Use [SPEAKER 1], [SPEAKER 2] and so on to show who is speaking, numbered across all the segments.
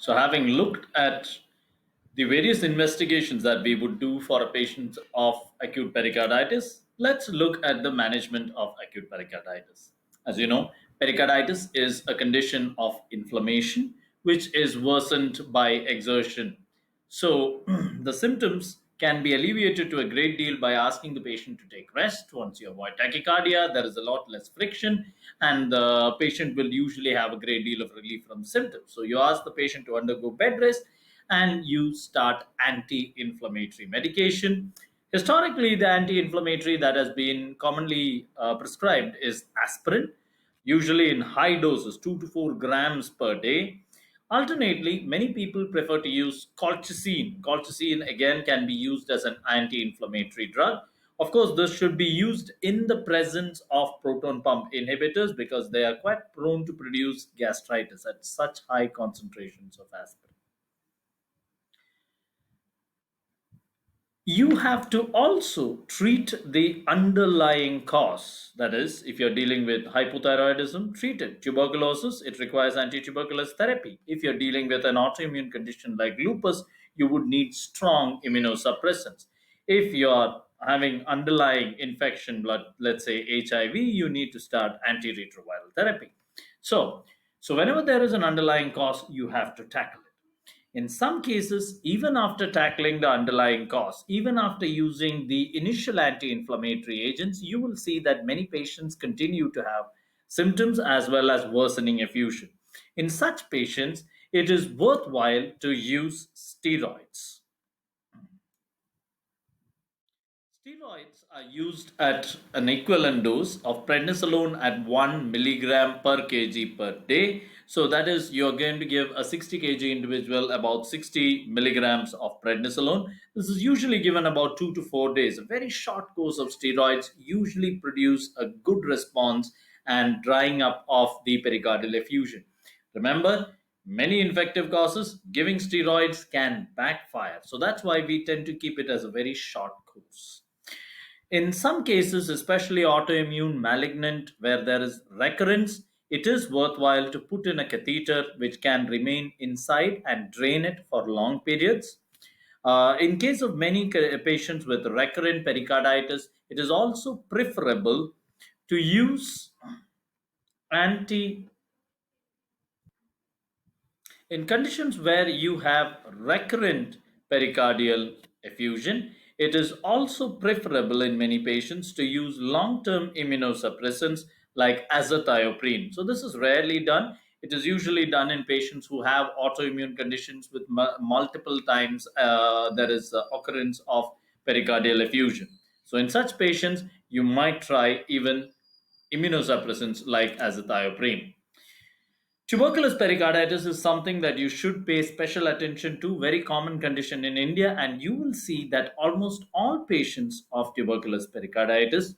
[SPEAKER 1] So, having looked at the various investigations that we would do for a patient of acute pericarditis, let's look at the management of acute pericarditis. As you know, pericarditis is a condition of inflammation which is worsened by exertion. So, the symptoms can be alleviated to a great deal by asking the patient to take rest. Once you avoid tachycardia, there is a lot less friction, and the patient will usually have a great deal of relief from symptoms. So, you ask the patient to undergo bed rest and you start anti inflammatory medication. Historically, the anti inflammatory that has been commonly prescribed is aspirin, usually in high doses, 2 to 4 grams per day. Alternately, many people prefer to use colchicine. Colchicine again can be used as an anti inflammatory drug. Of course, this should be used in the presence of proton pump inhibitors because they are quite prone to produce gastritis at such high concentrations of aspirin. You have to also treat the underlying cause. That is, if you're dealing with hypothyroidism, treat it. Tuberculosis, it requires anti-tuberculous therapy. If you're dealing with an autoimmune condition like lupus, you would need strong immunosuppressants. If you're having underlying infection, blood, let's say HIV, you need to start antiretroviral therapy. So, so whenever there is an underlying cause, you have to tackle it. In some cases, even after tackling the underlying cause, even after using the initial anti inflammatory agents, you will see that many patients continue to have symptoms as well as worsening effusion. In such patients, it is worthwhile to use steroids. Steroids are used at an equivalent dose of prednisolone at 1 milligram per kg per day. So that is, you're going to give a 60 kg individual about 60 milligrams of prednisolone. This is usually given about 2 to 4 days. A very short course of steroids usually produce a good response and drying up of the pericardial effusion. Remember, many infective causes, giving steroids can backfire. So that's why we tend to keep it as a very short course. In some cases, especially autoimmune malignant, where there is recurrence, it is worthwhile to put in a catheter which can remain inside and drain it for long periods. In case of many patients with recurrent pericarditis, it is also preferable to use anti in conditions where you have recurrent pericardial effusion, it is also preferable in many patients to use long term immunosuppressants like azathioprine. So, this is rarely done. It is usually done in patients who have autoimmune conditions with multiple times there is occurrence of pericardial effusion. So, in such patients, you might try even immunosuppressants like azathioprine. Tuberculous pericarditis is something that you should pay special attention to, very common condition in India, and you will see that almost all patients of tuberculous pericarditis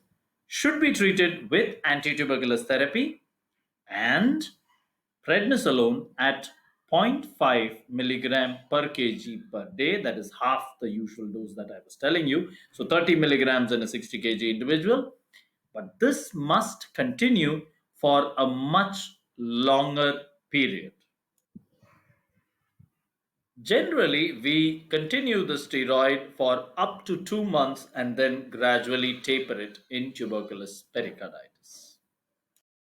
[SPEAKER 1] should be treated with anti-tuberculous therapy and prednisolone at zero point 0.5 milligram per kg per day. That is half the usual dose that I was telling you. So 30 milligrams in a 60 kg individual. But this must continue for a much longer period. Generally, we continue the steroid for up to 2 months and then gradually taper it in tuberculous pericarditis.